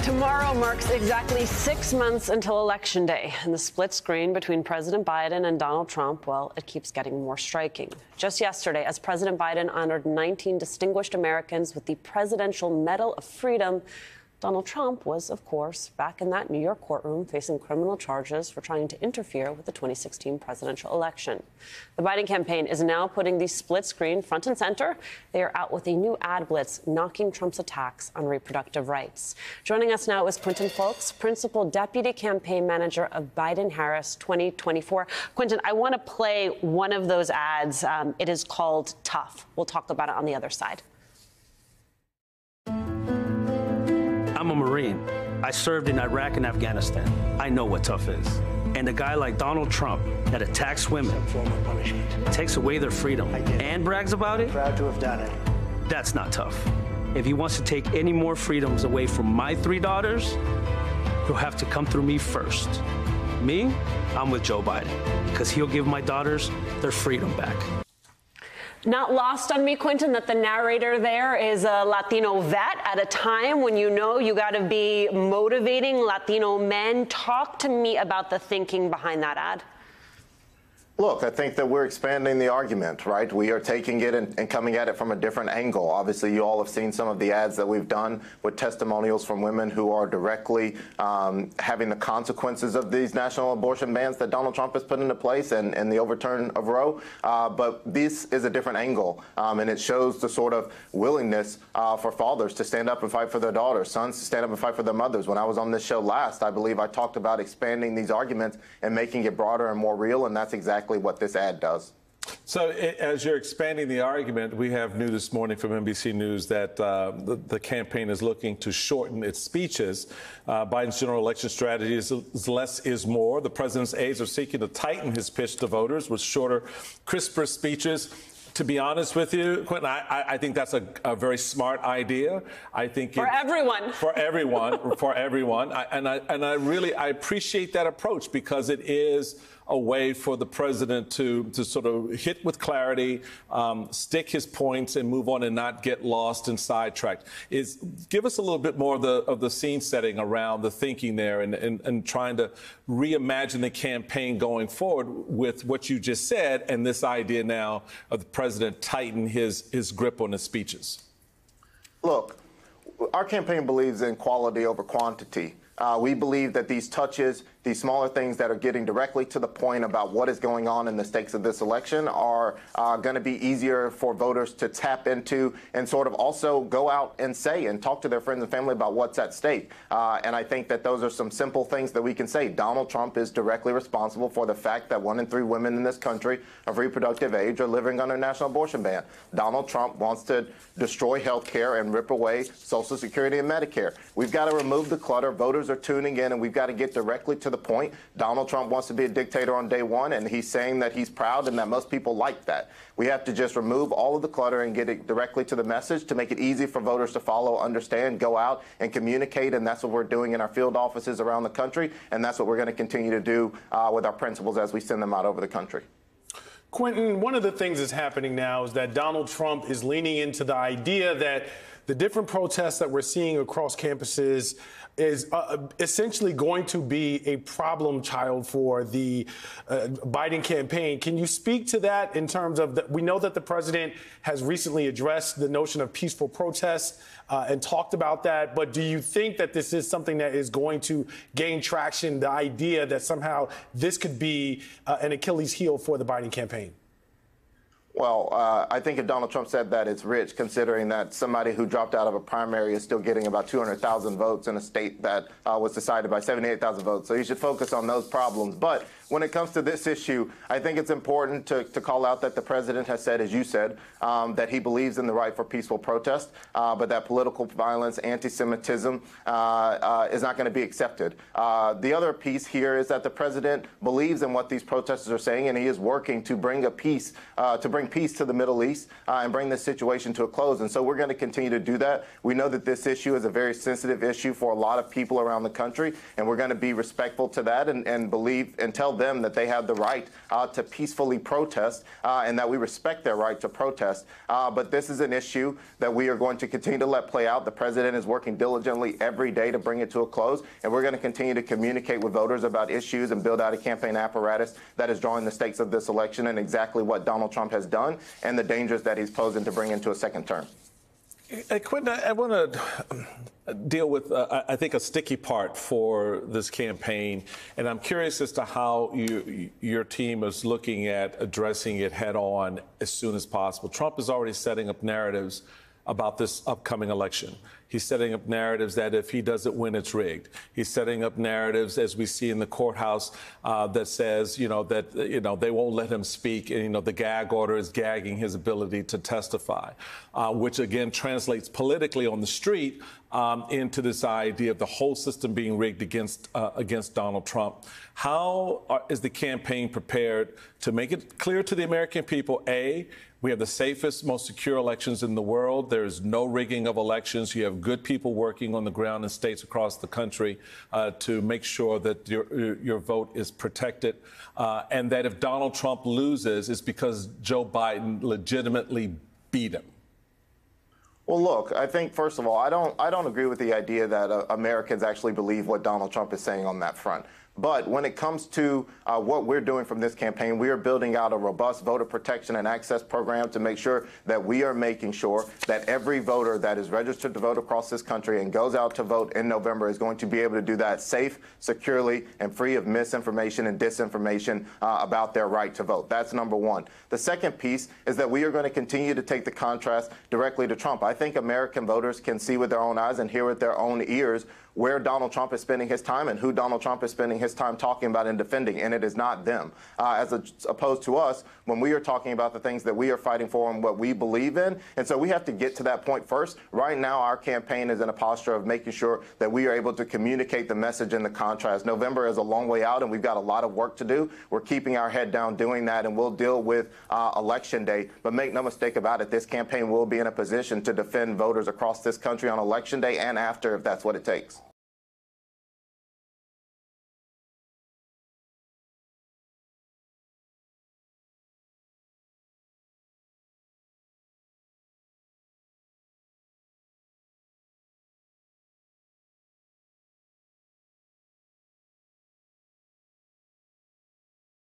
Tomorrow marks exactly 6 months until Election Day, and the split screen between President Biden and Donald Trump, well, it keeps getting more striking. Just yesterday, as President Biden honored 19 distinguished Americans with the Presidential Medal of Freedom, Donald Trump was, of course, back in that New York courtroom facing criminal charges for trying to interfere with the 2016 presidential election. The Biden campaign is now putting the split screen front and center. They are out with a new ad blitz knocking Trump's attacks on reproductive rights. Joining us now is Quinton Fulks, Principal Deputy Campaign Manager of Biden-Harris 2024. Quinton, I want to play one of those ads. It is called Tough. We'll talk about it on the other side. I'm a Marine. I served in Iraq and Afghanistan. I know what tough is. And a guy like Donald Trump that attacks women, takes away their freedom, and brags about it, proud to have done it. That's not tough. If he wants to take any more freedoms away from my 3 daughters, he'll have to come through me first. Me, I'm with Joe Biden, because he'll give my daughters their freedom back. Not lost on me, Quinton, that the narrator there is a Latino vet at a time when you know you got to be motivating Latino men. Talk to me about the thinking behind that ad. Look, I think that we're expanding the argument, right? We are taking it and coming at it from a different angle. Obviously, you all have seen some of the ads that we've done with testimonials from women who are directly having the consequences of these national abortion bans that Donald Trump has put into place and the overturn of Roe. But this is a different angle, and it shows the sort of willingness for fathers to stand up and fight for their daughters, sons to stand up and fight for their mothers. When I was on this show last, I believe I talked about expanding these arguments and making it broader and more real, and that's exactly what this ad does. So as you're expanding the argument, we have news this morning from NBC News that the campaign is looking to shorten its speeches. Biden's general election strategy is less is more. The president's aides are seeking to tighten his pitch to voters with shorter, crisper speeches. To be honest with you, Quinton, I think that's a very smart idea. I think for everyone. For everyone, for everyone. I really appreciate that approach because it is a way for the president to sort of hit with clarity, stick his points and move on and not get lost and sidetracked. Give us a little bit more of the scene setting around the thinking there and trying to reimagine the campaign going forward with what you just said and this idea now of the president tighten his grip on his speeches. Look, our campaign believes in quality over quantity. We believe that these touches, these smaller things that are getting directly to the point about what is going on in the stakes of this election are going to be easier for voters to tap into and sort of also go out and say and talk to their friends and family about what's at stake. And I think that those are some simple things that we can say. Donald Trump is directly responsible for the fact that 1 in 3 women in this country of reproductive age are living under a national abortion ban. Donald Trump wants to destroy health care and rip away Social Security and Medicare. We've got to remove the clutter. Voters are tuning in, and we've got to get directly to the point. Donald Trump wants to be a dictator on day one, and he's saying that he's proud and that most people like that. We have to just remove all of the clutter and get it directly to the message to make it easy for voters to follow, understand, go out and communicate, and that's what we're doing in our field offices around the country, and that's what we're going to continue to do with our principals as we send them out over the country. Quinton, one of the things that's happening now is that Donald Trump is leaning into the idea that the different protests that we're seeing across campuses is essentially going to be a problem child for the Biden campaign. Can you speak to that in terms of we know that the president has recently addressed the notion of peaceful protests and talked about that, but do you think that this is something that is going to gain traction, the idea that somehow this could be an Achilles heel for the Biden campaign? Well, I think if Donald Trump said that, it's rich, considering that somebody who dropped out of a primary is still getting about 200,000 votes in a state that was decided by 78,000 votes. So you should focus on those problems. But when it comes to this issue, I think it's important to call out that the president has said, as you said, that he believes in the right for peaceful protest, but that political violence, anti-Semitism is not going to be accepted. The other piece here is that the president believes in what these protesters are saying, and he is working to bring a peace, to bring bring peace to the Middle East and bring this situation to a close. And so we're going to continue to do that. We know that this issue is a very sensitive issue for a lot of people around the country, and we're going to be respectful to that and believe and tell them that they have the right to peacefully protest and that we respect their right to protest. But this is an issue that we are going to continue to let play out. The president is working diligently every day to bring it to a close, and we're going to continue to communicate with voters about issues and build out a campaign apparatus that is drawing the stakes of this election and exactly what Donald Trump has done and the dangers that he's posing to bring into a second term. Quentin, I want to deal with, I think, a sticky part for this campaign, and I'm curious as to how your team is looking at addressing it head on as soon as possible. Trump is already setting up narratives about this upcoming election. He's setting up narratives that if he doesn't win, it's rigged. He's setting up narratives, as we see in the courthouse, that says, that, they won't let him speak. And, the gag order is gagging his ability to testify, which, again, translates politically on the street into this idea of the whole system being rigged against Donald Trump. How is the campaign prepared to make it clear to the American people, A, we have the safest, most secure elections in the world. There's no rigging of elections. You have good people working on the ground in states across the country to make sure that your vote is protected, and that if Donald Trump loses, it's because Joe Biden legitimately beat him. Well, look, I think, first of all, I don't agree with the idea that Americans actually believe what Donald Trump is saying on that front. But when it comes to what we're doing from this campaign, we are building out a robust voter protection and access program to make sure that we are making sure that every voter that is registered to vote across this country and goes out to vote in November is going to be able to do that safe, securely, and free of misinformation and disinformation about their right to vote. That's number one. The second piece is that we are going to continue to take the contrast directly to Trump. I think American voters can see with their own eyes and hear with their own ears where Donald Trump is spending his time and who Donald Trump is spending his time talking about and defending, and it is not them. As opposed to us, when we are talking about the things that we are fighting for and what we believe in. And so we have to get to that point first. Right now, our campaign is in a posture of making sure that we are able to communicate the message and the contrast. November is a long way out, and we've got a lot of work to do. We're keeping our head down doing that, and we'll deal with Election Day. But make no mistake about it, this campaign will be in a position to defend voters across this country on Election Day and after, if that's what it takes.